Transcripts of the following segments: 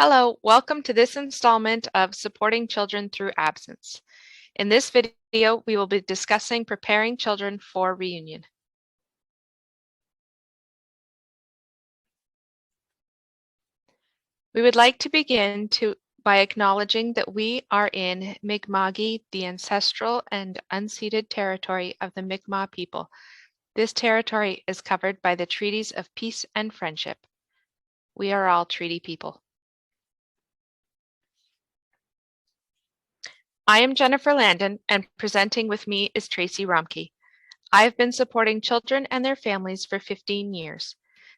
Hello, welcome to this installment of Supporting Children Through Absence. In this video, we will be discussing preparing children for reunion. We would like to begin by acknowledging that we are in Mi'kma'ki, the ancestral and unceded territory of the Mi'kmaq people. This territory is covered by the treaties of peace and friendship. We are all treaty people. I am Jennifer Landon, and presenting with me is Tracy Romke. I have been supporting children and their families for 15 years.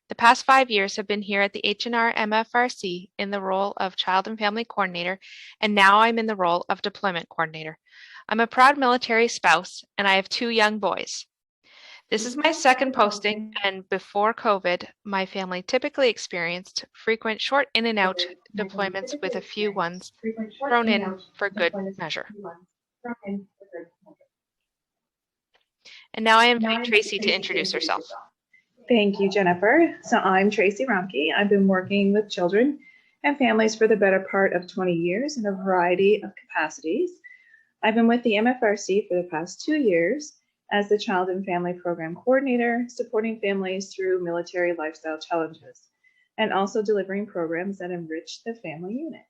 The past 5 years have been here at the H&R MFRC in the role of Child and Family Coordinator, and now I'm in the role of Deployment Coordinator. I'm a proud military spouse, and I have 2 young boys. This is my second posting, and before COVID, my family typically experienced frequent short in and out deployments with a few ones thrown in for good measure. And now I invite Tracy to introduce herself. Thank you, Jennifer. So I'm Tracy Romke. I've been working with children and families for the better part of 20 years in a variety of capacities. I've been with the MFRC for the past 2 years as the Child and Family Program Coordinator, supporting families through military lifestyle challenges, and also delivering programs that enrich the family unit.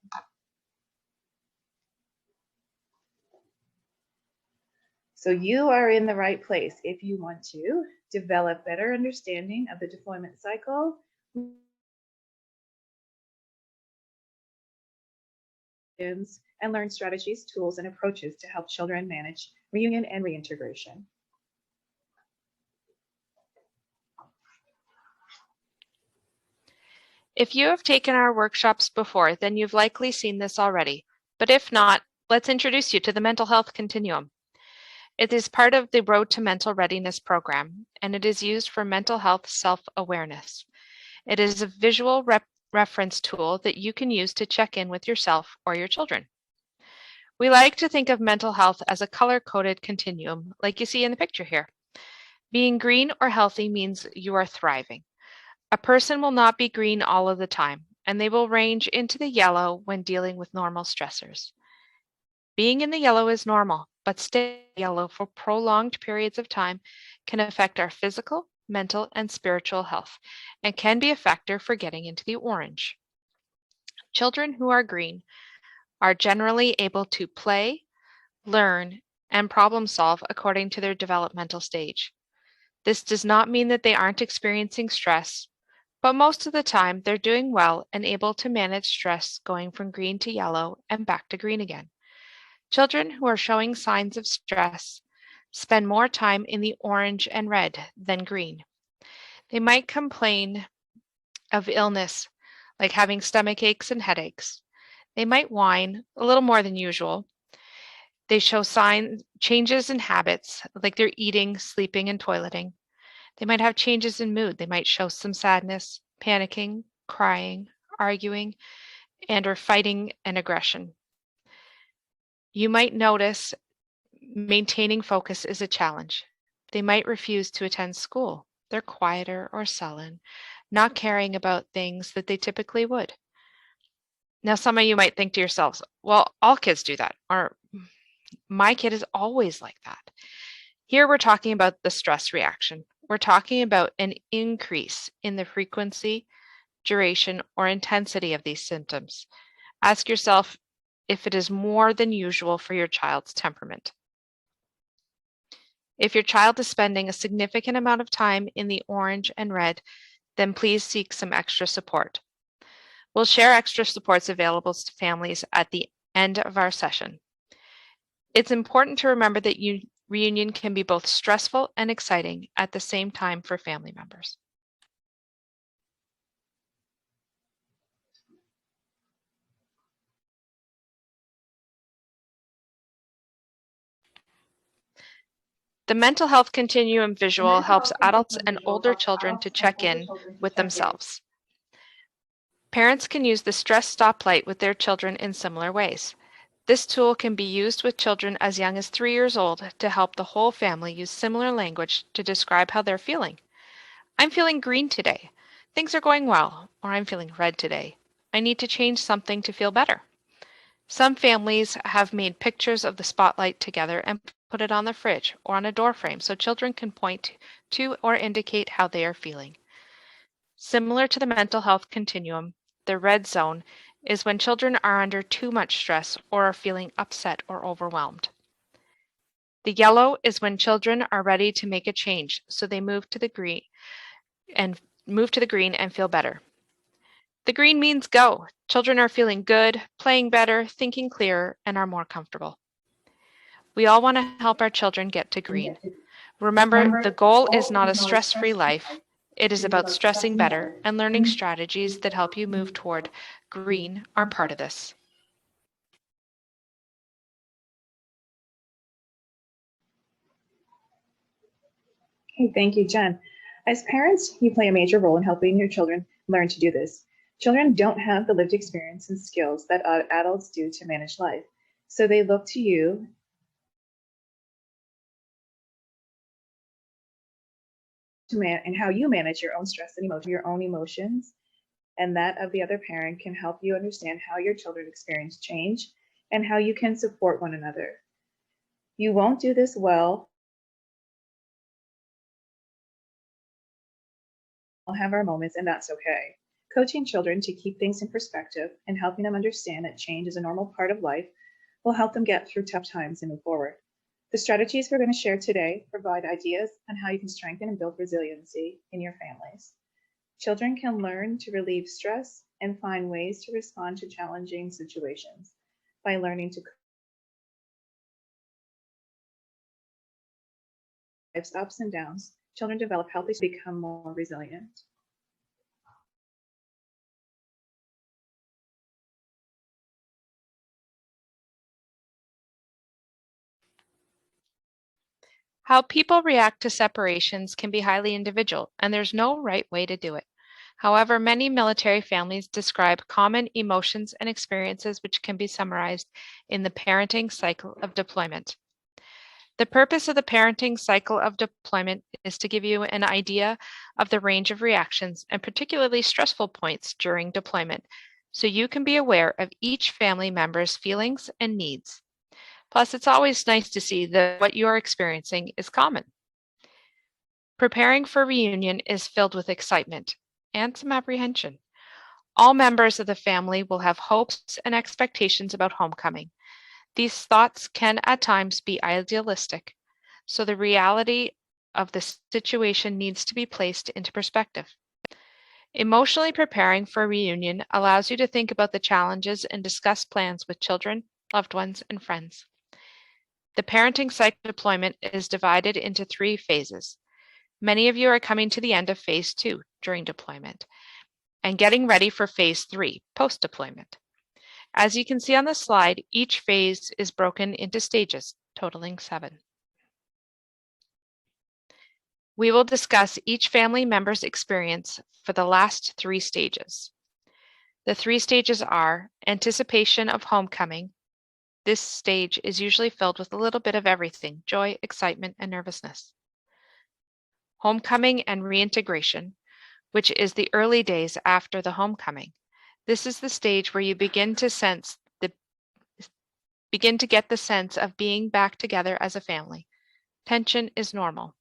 So you are in the right place if you want to develop better understanding of the deployment cycle and learn strategies, tools, and approaches to help children manage reunion and reintegration. If you have taken our workshops before, then you've likely seen this already. But if not, let's introduce you to the mental health continuum. It is part of the Road to Mental Readiness program, and it is used for mental health self-awareness. It is a visual reference tool that you can use to check in with yourself or your children. We like to think of mental health as a color-coded continuum, like you see in the picture here. Being green or healthy means you are thriving. A person will not be green all of the time, and they will range into the yellow when dealing with normal stressors. Being in the yellow is normal, but staying yellow for prolonged periods of time can affect our physical, mental, and spiritual health, and can be a factor for getting into the orange. Children who are green are generally able to play, learn, and problem solve according to their developmental stage. This does not mean that they aren't experiencing stress, but most of the time they're doing well and able to manage stress going from green to yellow and back to green again. Children who are showing signs of stress spend more time in the orange and red than green. They might complain of illness, like having stomach aches and headaches. They might whine a little more than usual. They show changes in habits, like they're eating, sleeping, and toileting. They might have changes in mood. They might show some sadness, panicking, crying, arguing, or fighting and aggression. You might notice maintaining focus is a challenge. They might refuse to attend school. They're quieter or sullen, not caring about things that they typically would. Now, some of you might think to yourselves, well, all kids do that, or my kid is always like that. Here we're talking about the stress reaction. We're talking about an increase in the frequency, duration, or intensity of these symptoms. Ask yourself if it is more than usual for your child's temperament. If your child is spending a significant amount of time in the orange and red, then please seek some extra support. We'll share extra supports available to families at the end of our session. It's important to remember that reunion can be both stressful and exciting at the same time for family members. The mental health continuum visual helps adults and older children to check in with themselves. Parents can use the stress stoplight with their children in similar ways. This tool can be used with children as young as 3 years old to help the whole family use similar language to describe how they're feeling. I'm feeling green today. Things are going well. Or I'm feeling red today. I need to change something to feel better. Some families have made pictures of the spotlight together and put it on the fridge or on a door frame so children can point to or indicate how they are feeling. Similar to the mental health continuum, the red zone is when children are under too much stress or are feeling upset or overwhelmed. The yellow is when children are ready to make a change, so they move to the green and feel better. The green means go. Children are feeling good, playing better, thinking clearer, and are more comfortable. We all want to help our children get to green. Remember, the goal is not a stress-free life. It is about stressing better, and learning strategies that help you move toward green are part of this. Okay, thank you, Jen. As parents, you play a major role in helping your children learn to do this. Children don't have the lived experience and skills that adults do to manage life, so they look to you and how you manage your own stress and emotion, your own emotions, and that of the other parent can help you understand how your children experience change and how you can support one another. You won't do this well. We'll have our moments, and that's okay. Coaching children to keep things in perspective and helping them understand that change is a normal part of life will help them get through tough times and move forward. The strategies we're going to share today provide ideas on how you can strengthen and build resiliency in your families. Children can learn to relieve stress and find ways to respond to challenging situations by learning to life's ups and downs. Children develop healthy to become more resilient. How people react to separations can be highly individual, and there's no right way to do it. However, many military families describe common emotions and experiences which can be summarized in the parenting cycle of deployment. The purpose of the parenting cycle of deployment is to give you an idea of the range of reactions and particularly stressful points during deployment, so you can be aware of each family member's feelings and needs. Plus, it's always nice to see that what you're experiencing is common. Preparing for reunion is filled with excitement and some apprehension. All members of the family will have hopes and expectations about homecoming. These thoughts can at times be idealistic, so the reality of the situation needs to be placed into perspective. Emotionally preparing for a reunion allows you to think about the challenges and discuss plans with children, loved ones, and friends. The parenting cycle deployment is divided into 3 phases. Many of you are coming to the end of phase 2 during deployment and getting ready for phase 3 post-deployment. As you can see on the slide, each phase is broken into stages, totaling 7. We will discuss each family member's experience for the last 3 stages. The 3 stages are anticipation of homecoming. This stage is usually filled with a little bit of everything: joy, excitement, and nervousness. Homecoming and reintegration, which is the early days after the homecoming. This is the stage where you begin to get the sense of being back together as a family. Tension is normal.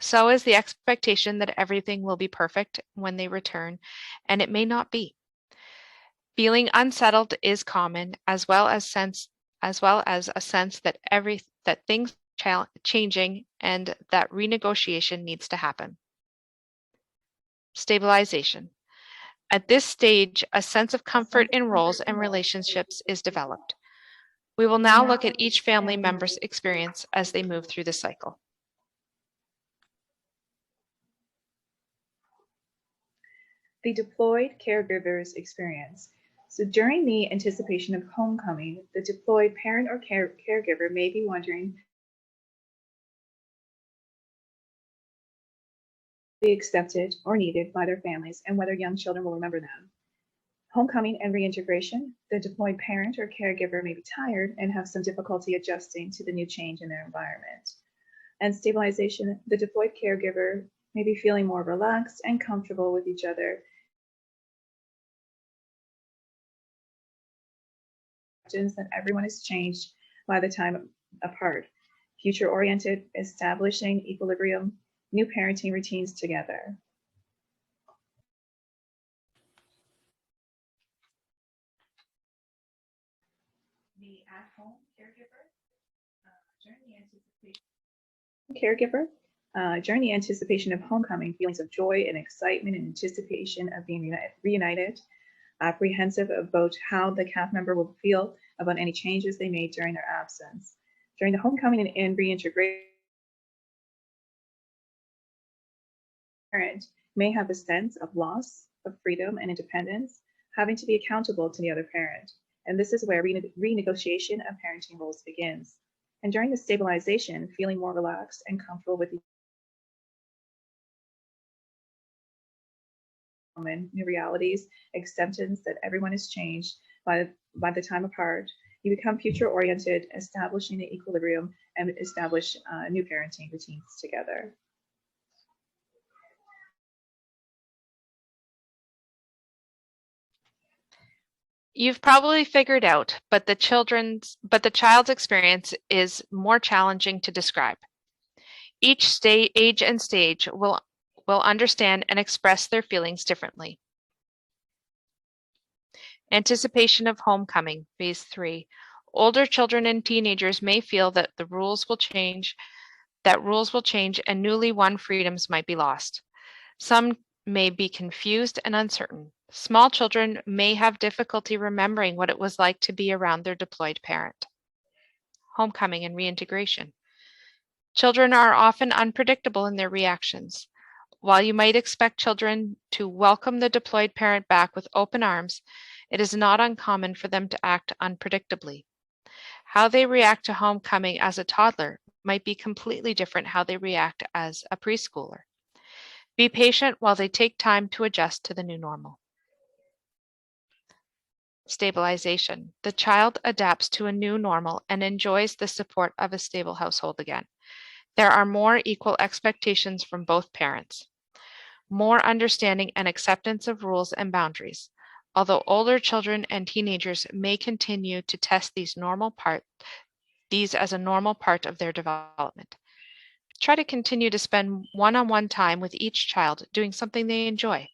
So is the expectation that everything will be perfect when they return, and it may not be. Feeling unsettled is common, as well as a sense that things changing and that renegotiation needs to happen. Stabilization. At this stage, a sense of comfort in roles and relationships is developed. We will now look at each family member's experience as they move through the cycle. The deployed caregiver's experience. So during the anticipation of homecoming, the deployed parent or caregiver may be wondering if they be accepted or needed by their families and whether young children will remember them. Homecoming and reintegration, the deployed parent or caregiver may be tired and have some difficulty adjusting to the new change in their environment. And stabilization, the deployed caregiver may be feeling more relaxed and comfortable with each other acceptance that everyone is changed by the time apart. Future-oriented, establishing equilibrium, new parenting routines together. The at-home caregiver, during the anticipation of homecoming, feelings of joy and excitement and anticipation of being reunited, apprehensive about how the CAF member will feel about any changes they made during their absence. During the homecoming and reintegration, parent may have a sense of loss of freedom and independence, having to be accountable to the other parent. And this is where renegotiation of parenting roles begins. And during the stabilization, feeling more relaxed and comfortable with new realities, acceptance that everyone is changed by the time apart. You become future-oriented, establishing the equilibrium, and establish new parenting routines together. You've probably figured out, but the child's experience is more challenging to describe. Each age and stage will understand and express their feelings differently. Anticipation of homecoming, phase 3. Older children and teenagers may feel that rules will change and newly won freedoms might be lost. Some may be confused and uncertain. Small children may have difficulty remembering what it was like to be around their deployed parent. Homecoming and reintegration. Children are often unpredictable in their reactions. While you might expect children to welcome the deployed parent back with open arms, it is not uncommon for them to act unpredictably. How they react to homecoming as a toddler might be completely different how they react as a preschooler. Be patient while they take time to adjust to the new normal. Stabilization. The child adapts to a new normal and enjoys the support of a stable household again. There are more equal expectations from both parents, more understanding and acceptance of rules and boundaries. Although older children and teenagers may continue to test these as a normal part of their development. Try to continue to spend one-on-one time with each child doing something they enjoy.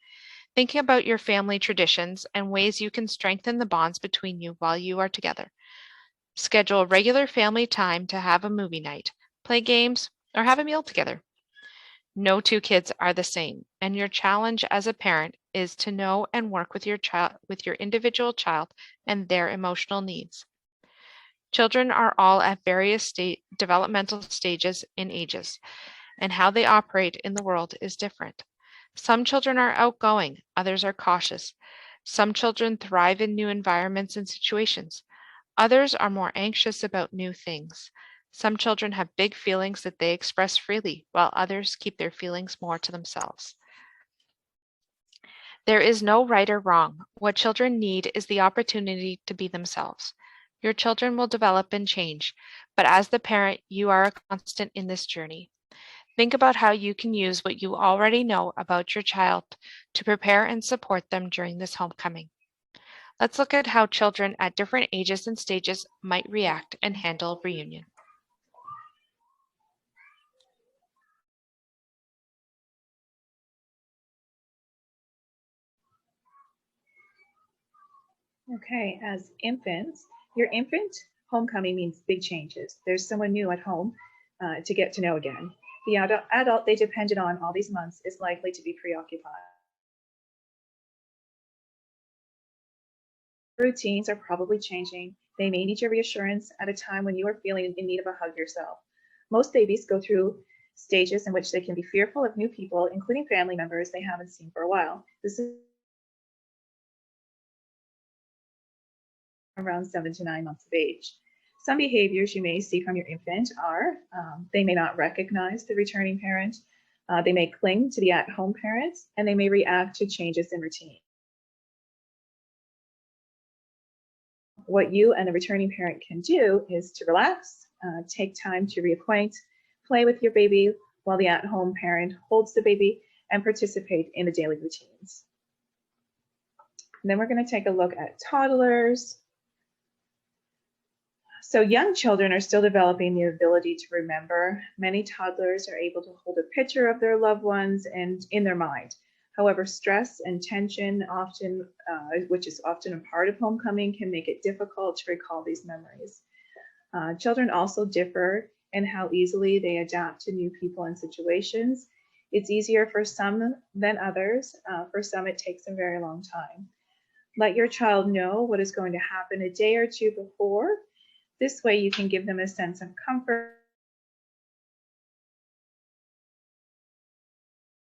Thinking about your family traditions and ways you can strengthen the bonds between you while you are together. Schedule regular family time to have a movie night, play games, or have a meal together. No two kids are the same, and your challenge as a parent is to know and work with your individual child and their emotional needs. Children are all at various developmental stages in ages, and how they operate in the world is different. Some children are outgoing, others are cautious. Some children thrive in new environments and situations. Others are more anxious about new things. Some children have big feelings that they express freely, while others keep their feelings more to themselves. There is no right or wrong. What children need is the opportunity to be themselves. Your children will develop and change, but as the parent, you are a constant in this journey. Think about how you can use what you already know about your child to prepare and support them during this homecoming. Let's look at how children at different ages and stages might react and handle reunion. Okay, as infants, your infant homecoming means big changes. There's someone new at home to get to know again. The adult they depended on all these months is likely to be preoccupied. Routines are probably changing. They may need your reassurance at a time when you are feeling in need of a hug yourself. Most babies go through stages in which they can be fearful of new people, including family members they haven't seen for a while. This is around 7 to 9 months of age. Some behaviors you may see from your infant are they may not recognize the returning parent, they may cling to the at-home parent, and they may react to changes in routine. What you and the returning parent can do is to relax, take time to reacquaint, play with your baby while the at-home parent holds the baby and participate in the daily routines. And then we're going to take a look at toddlers. So young children are still developing the ability to remember. Many toddlers are able to hold a picture of their loved ones and in their mind. However, stress and tension, which is often a part of homecoming, can make it difficult to recall these memories. Children also differ in how easily they adapt to new people and situations. It's easier for some than others. For some, it takes a very long time. Let your child know what is going to happen a day or two before. This way you can give them a sense of comfort,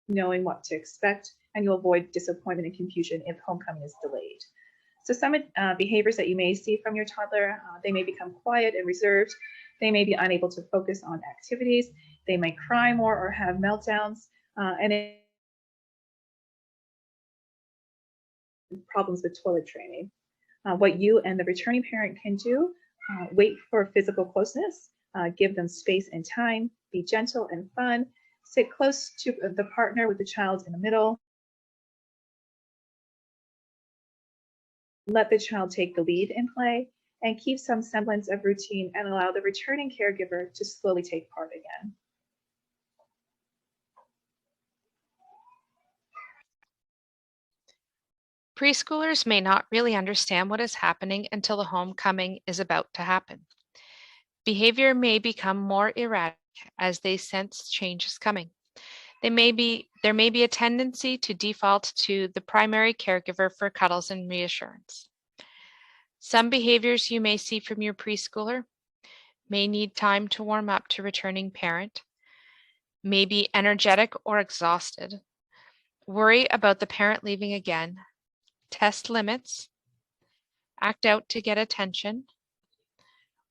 knowing what to expect, and you'll avoid disappointment and confusion if homecoming is delayed. So some behaviors that you may see from your toddler, they may become quiet and reserved. They may be unable to focus on activities. They might cry more or have meltdowns, and problems with toilet training. What you and the returning parent can do, wait for physical closeness, give them space and time, be gentle and fun, sit close to the partner with the child in the middle, let the child take the lead in play, and keep some semblance of routine and allow the returning caregiver to slowly take part again. Preschoolers may not really understand what is happening until the homecoming is about to happen. Behavior may become more erratic as they sense change is coming. There may be a tendency to default to the primary caregiver for cuddles and reassurance. Some behaviors you may see from your preschooler may need time to warm up to returning parent, may be energetic or exhausted, worry about the parent leaving again, test limits, act out to get attention,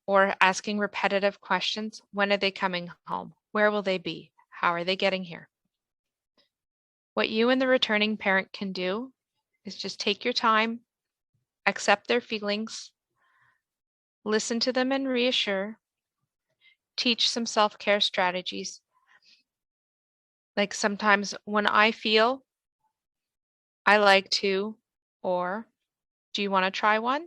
or asking repetitive questions. When are they coming home? Where will they be? How are they getting here? What you and the returning parent can do is just take your time, accept their feelings, listen to them and reassure, teach some self-care strategies. Like sometimes when I feel, I like to, or do you want to try one?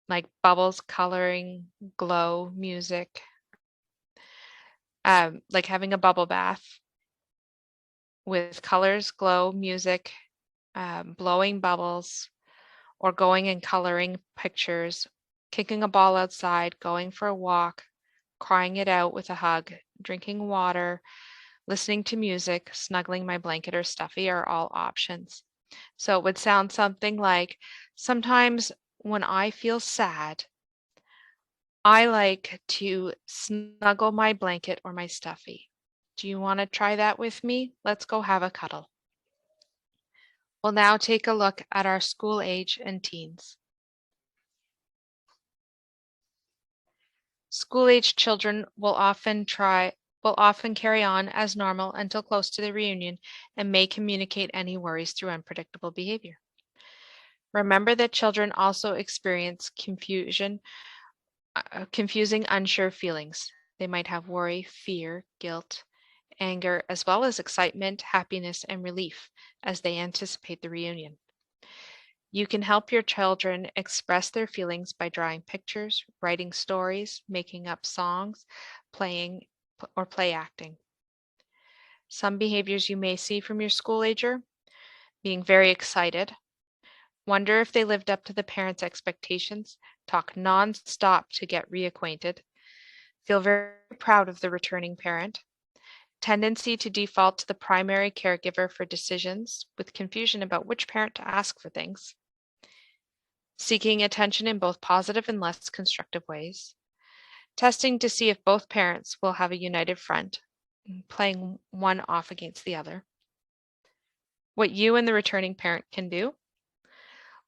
Like bubbles, coloring, glow, music, like having a bubble bath with colors, glow, music, blowing bubbles, or going and coloring pictures, kicking a ball outside, going for a walk, crying it out with a hug, drinking water, listening to music, snuggling my blanket or stuffy are all options. So it would sound something like, sometimes when I feel sad, I like to snuggle my blanket or my stuffy. Do you want to try that with me? Let's go have a cuddle. We'll now take a look at our school age and teens. School-age children will often carry on as normal until close to the reunion and may communicate any worries through unpredictable behavior. Remember that children also experience confusing, unsure feelings. They might have worry, fear, guilt, anger, as well as excitement, happiness, and relief as they anticipate the reunion. You can help your children express their feelings by drawing pictures, writing stories, making up songs, playing or play acting. Some behaviors you may see from your school ager: being very excited, wonder if they lived up to the parents' expectations, talk non-stop to get reacquainted, feel very proud of the returning parent, tendency to default to the primary caregiver for decisions with confusion about which parent to ask for things, seeking attention in both positive and less constructive ways, testing to see if both parents will have a united front, playing one off against the other. What you and the returning parent can do: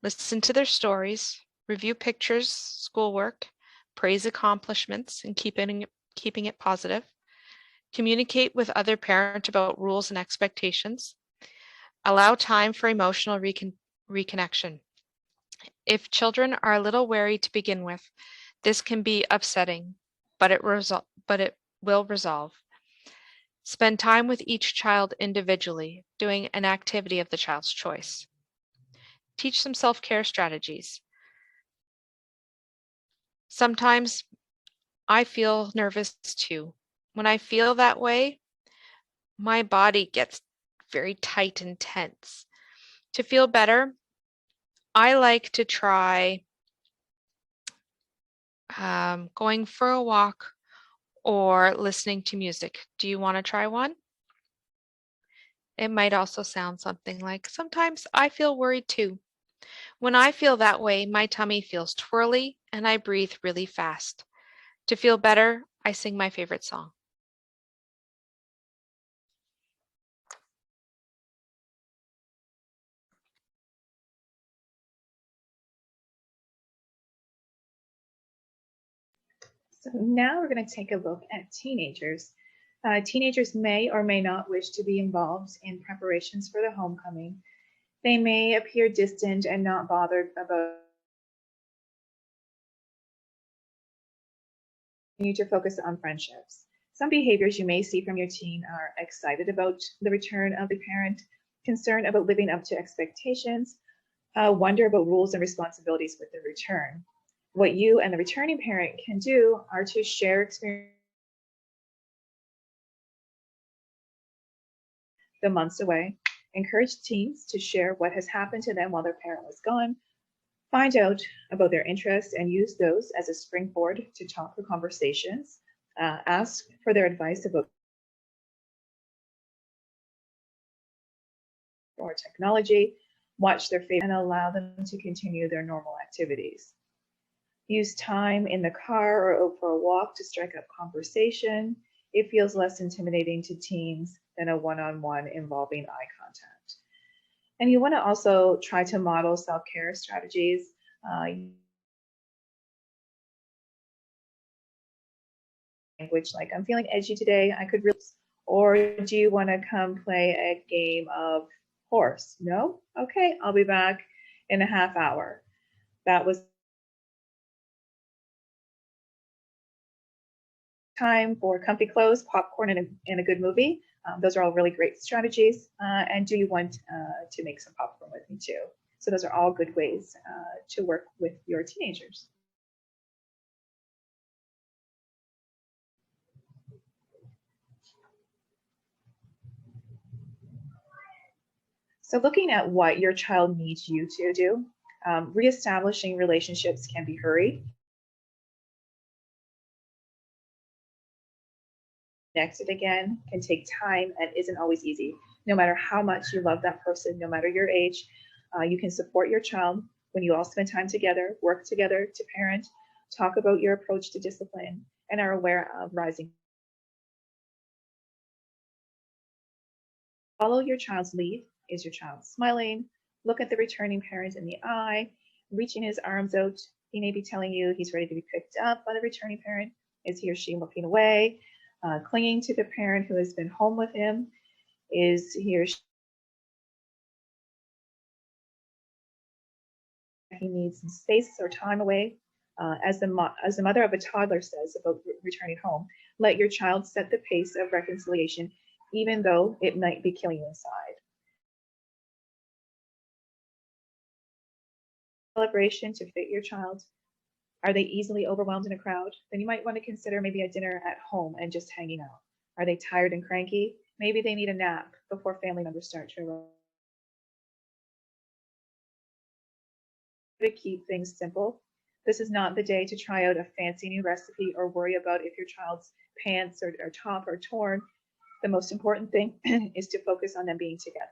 listen to their stories, review pictures, schoolwork, praise accomplishments, and keeping it positive, communicate with other parent about rules and expectations, allow time for emotional reconnection. If children are a little wary to begin with, this can be upsetting, but it will resolve. Spend time with each child individually, doing an activity of the child's choice. Teach them self-care strategies. Sometimes I feel nervous too. When I feel that way, my body gets very tight and tense. To feel better, I like to try going for a walk or listening to music. Do you want to try one? It might also sound something like, sometimes I feel worried too. When I feel that way, my tummy feels twirly and I breathe really fast. To feel better, I sing my favorite song. So now we're going to take a look at teenagers. Teenagers may or may not wish to be involved in preparations for the homecoming. They may appear distant and not bothered about continue to focus on friendships. Some behaviors you may see from your teen are excited about the return of the parent, concerned about living up to expectations, wonder about rules and responsibilities with the return. What you and the returning parent can do are to share experience the months away, encourage teens to share what has happened to them while their parent was gone, find out about their interests and use those as a springboard to talk or conversations, ask for their advice about or technology, watch their favorite and allow them to continue their normal activities. Use time in the car or out for a walk to strike up conversation. It feels less intimidating to teens than a one-on-one involving eye contact. And you want to also try to model self-care strategies. Language like, I'm feeling edgy today, I could really, or do you want to come play a game of horse? No? Okay, I'll be back in a half hour. That was time for comfy clothes, popcorn, and a good movie. Those are all really great strategies. And do you want to make some popcorn with me too? So those are all good ways to work with your teenagers. So looking at what your child needs you to do, reestablishing relationships can be hurried. Connected again can take time and isn't always easy. No matter how much you love that person, no matter your age, you can support your child when you all spend time together, work together to parent, talk about your approach to discipline, and are aware of rising. Follow your child's lead. Is your child smiling? Look at the returning parent in the eye, reaching his arms out. He may be telling you he's ready to be picked up by the returning parent. Is he or she looking away? Clinging to the parent who has been home with him? Is he or she he needs some space or time away? As the mother of a toddler says about returning home, let your child set the pace of reconciliation, even though it might be killing you inside. Celebration to fit your child. Are they easily overwhelmed in a crowd? Then you might want to consider maybe a dinner at home and just hanging out. Are they tired and cranky? Maybe they need a nap before family members start to arrive. To keep things simple. This is not the day to try out a fancy new recipe or worry about if your child's pants or top are torn. The most important thing is to focus on them being together.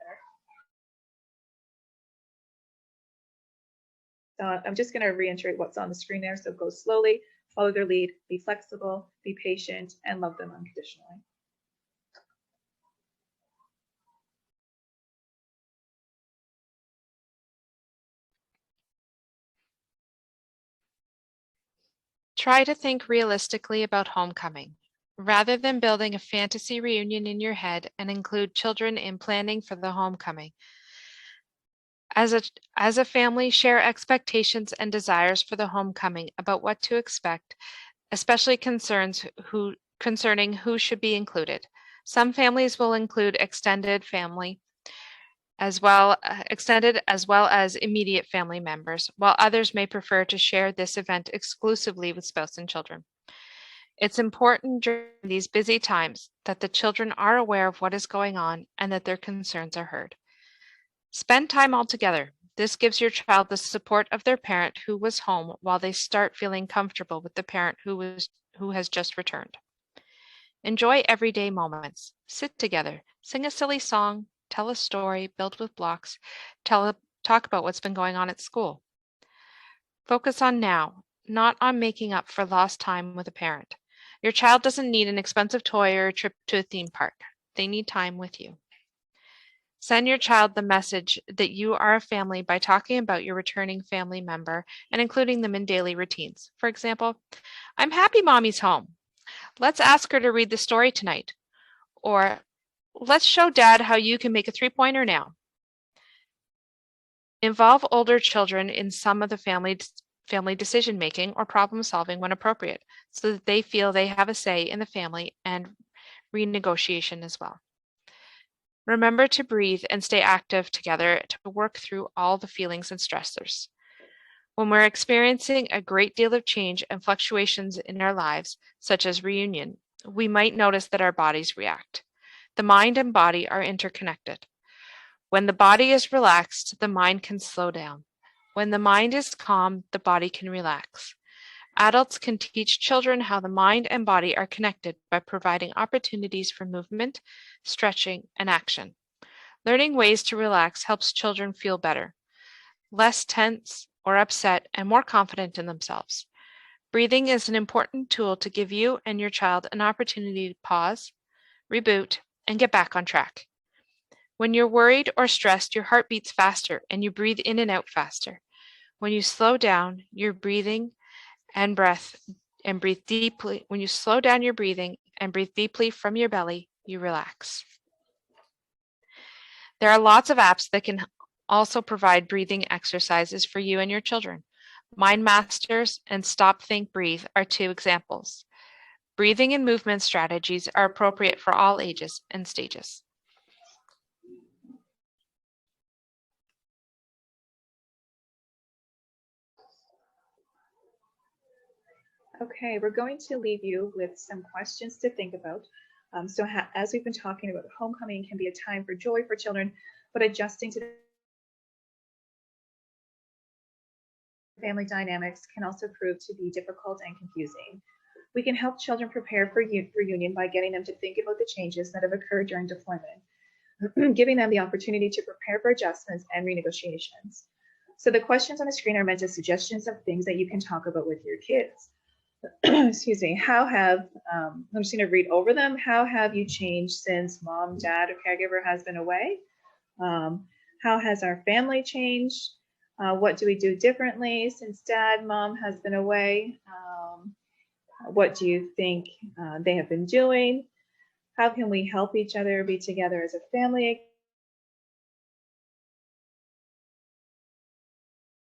I'm just going to reiterate what's on the screen there. So go slowly, follow their lead, be flexible, be patient, and love them unconditionally. Try to think realistically about homecoming. Rather than building a fantasy reunion in your head and include children in planning for the homecoming. As a family, share expectations and desires for the homecoming about what to expect, especially concerning who should be included. Some families will include extended family extended as well as immediate family members, while others may prefer to share this event exclusively with spouse and children. It's important during these busy times that the children are aware of what is going on and that their concerns are heard. Spend time all together. This gives your child the support of their parent who was home while they start feeling comfortable with the parent who has just returned. Enjoy everyday moments. Sit together, sing a silly song, tell a story, build with blocks, talk about what's been going on at school. Focus on now, not on making up for lost time with a parent. Your child doesn't need an expensive toy or a trip to a theme park. They need time with you. Send your child the message that you are a family by talking about your returning family member and including them in daily routines. For example, I'm happy mommy's home. Let's ask her to read the story tonight. Or let's show dad how you can make a 3-pointer now. Involve older children in some of the family decision making or problem solving when appropriate, so that they feel they have a say in the family and renegotiation as well. Remember to breathe and stay active together to work through all the feelings and stressors. When we're experiencing a great deal of change and fluctuations in our lives, such as reunion, we might notice that our bodies react. The mind and body are interconnected. When the body is relaxed, the mind can slow down. When the mind is calm, the body can relax. Adults can teach children how the mind and body are connected by providing opportunities for movement, stretching, and action. Learning ways to relax helps children feel better, less tense or upset, and more confident in themselves. Breathing is an important tool to give you and your child an opportunity to pause, reboot, and get back on track. When you're worried or stressed, your heart beats faster and you breathe in and out faster. When you slow down your breathing and breathe deeply, when you slow down your breathing and breathe deeply from your belly, you relax. There are lots of apps that can also provide breathing exercises for you and your children. Mind Masters and Stop, Think, Breathe are 2 examples. Breathing and movement strategies are appropriate for all ages and stages. Okay, we're going to leave you with some questions to think about. As we've been talking about, homecoming can be a time for joy for children, but adjusting to family dynamics can also prove to be difficult and confusing. We can help children prepare for reunion by getting them to think about the changes that have occurred during deployment, giving them the opportunity to prepare for adjustments and renegotiations. So the questions on the screen are meant as suggestions of things that you can talk about with your kids. Excuse me. I'm just going to read over them. How have you changed since mom, dad, or caregiver has been away? How has our family changed? What do we do differently since dad, mom has been away? What do you think they have been doing? How can we help each other be together as a family?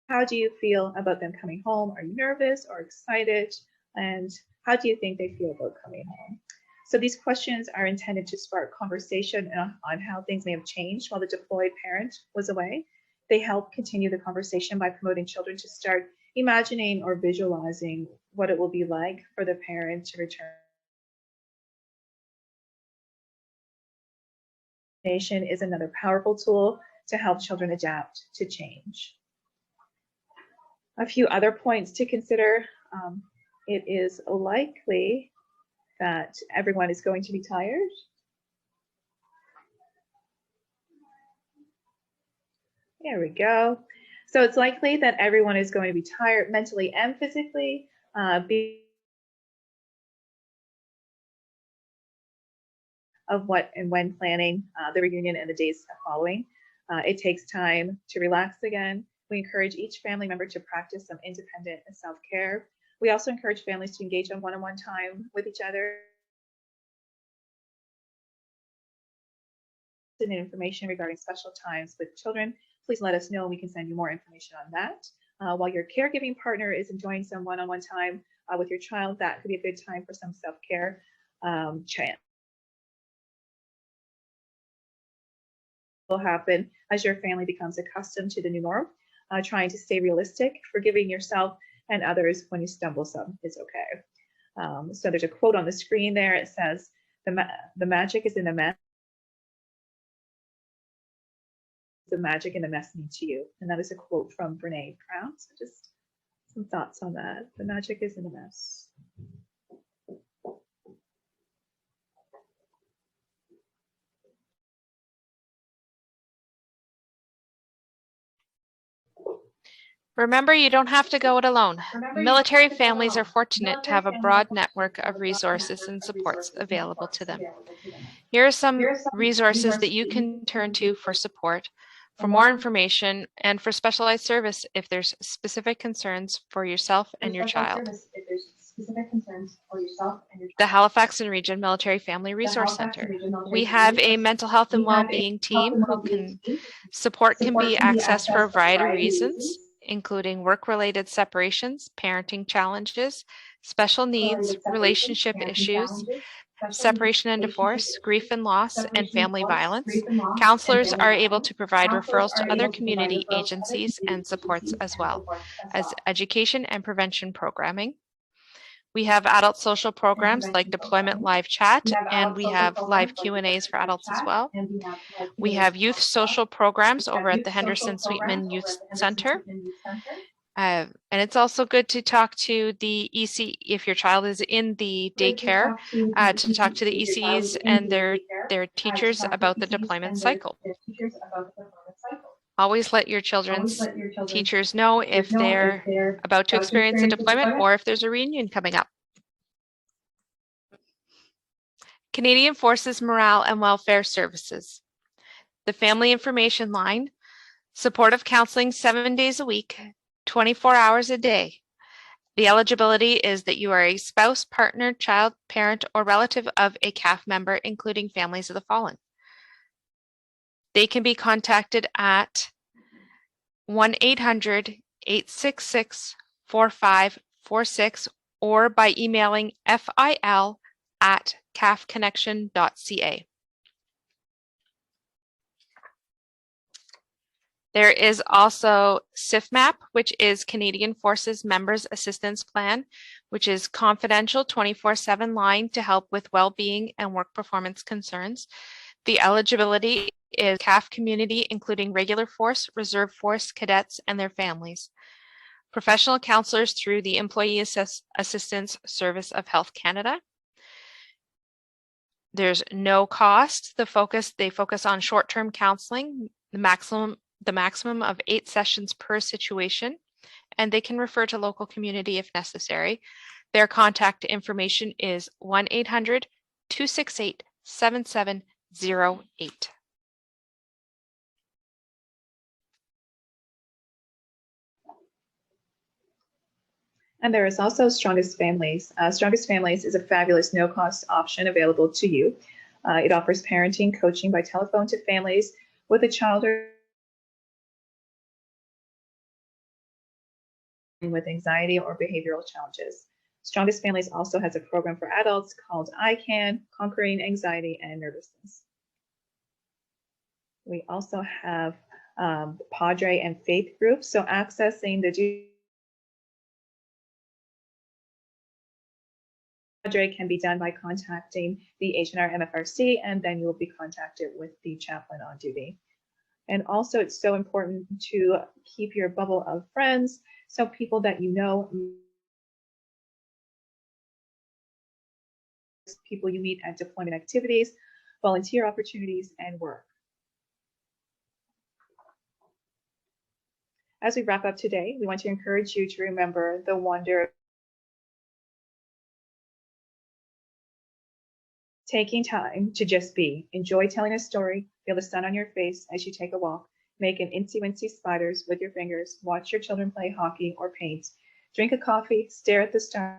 How do you feel about them coming home? Are you nervous or excited? And how do you think they feel about coming home? So these questions are intended to spark conversation on how things may have changed while the deployed parent was away. They help continue the conversation by promoting children to start imagining or visualizing what it will be like for the parent to return. Imagination is another powerful tool to help children adapt to change. A few other points to consider. It is likely that everyone is going to be tired. There we go. So it's likely that everyone is going to be tired mentally and physically. Of what and when planning the reunion and the days following. It takes time to relax again. We encourage each family member to practice some independent self-care. We also encourage families to engage on one-on-one time with each other. And information regarding special times with children, please let us know and we can send you more information on that. While your caregiving partner is enjoying some one-on-one time with your child, that could be a good time for some self-care. will happen as your family becomes accustomed to the new norm. Trying to stay realistic, forgiving yourself and others when you stumble some is okay. So there's a quote on the screen there. It says, the magic is in the mess. The magic in the mess means to you. And that is a quote from Brene Brown. So just some thoughts on that. The magic is in the mess. Remember, you don't have to go it alone. Military families are fortunate to have a broad network of resources and supports available to them. Here are some resources that you can turn to for support, for more information, and for specialized service if there's specific concerns for yourself and your child. The Halifax and Region Military Family Resource Center. We have a mental health and well-being team who can support can be accessed for a variety of reasons, including work-related separations, parenting challenges, special needs, relationship issues, separation and divorce, grief and loss, and family violence. Counselors are able to provide referrals to other community agencies and supports as well as education and prevention programming. We have adult social programs like Deployment Live Chat, and we have live Q&As for adults as well. We have youth social programs over at the Henderson Sweetman Youth Center. And it's also good to talk to the EC if your child is in the daycare, to talk to the ECs and their teachers about the deployment cycle. Always let your children's teachers know if they're about to experience a deployment or if there's a reunion coming up. Canadian Forces Morale and Welfare Services. The Family Information Line, supportive counseling 7 days a week, 24 hours a day. The eligibility is that you are a spouse, partner, child, parent, or relative of a CAF member, including families of the fallen. They can be contacted at 1-800-866-4546 or by emailing fil@cafconnection.ca. There is also CIFMAP, which is Canadian Forces Members Assistance Plan, which is confidential 24/7 line to help with well-being and work performance concerns. The eligibility is CAF community, including regular force, reserve force, cadets, and their families. Professional counselors through the Employee Assistance Service of Health Canada. There's no cost. They focus on short-term counseling, the maximum of 8 sessions per situation, and they can refer to local community if necessary. Their contact information is 1-800-268-7708. And there is also Strongest Families. Strongest Families is a fabulous no-cost option available to you. It offers parenting coaching by telephone to families with a child with anxiety or behavioral challenges. Strongest Families also has a program for adults called ICAN, Conquering Anxiety and Nervousness. We also have Padre and Faith groups, so accessing the Padre can be done by contacting the H&R MFRC, and then you'll be contacted with the chaplain on duty. And also, it's so important to keep your bubble of friends, so people that you know, people you meet at deployment activities, volunteer opportunities, and work. As we wrap up today, we want to encourage you to remember the wonder of taking time to just be. Enjoy telling a story, feel the sun on your face as you take a walk, make an incy-wincy spiders with your fingers, watch your children play hockey or paint, drink a coffee, stare at the stars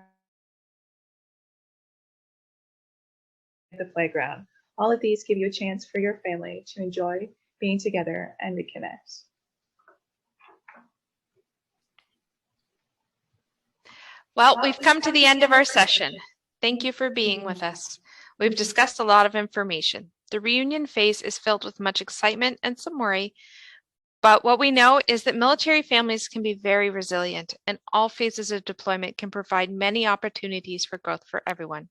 at the playground. All of these give you a chance for your family to enjoy being together and reconnect. Well, we've come to the end of our session. Thank you for being with us. We've discussed a lot of information. The reunion phase is filled with much excitement and some worry, but what we know is that military families can be very resilient, and all phases of deployment can provide many opportunities for growth for everyone.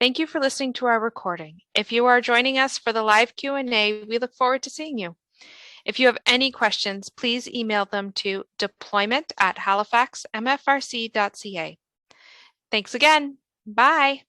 Thank you for listening to our recording. If you are joining us for the live Q&A, we look forward to seeing you. If you have any questions, please email them to deployment@halifaxmfrc.ca. Thanks again. Bye.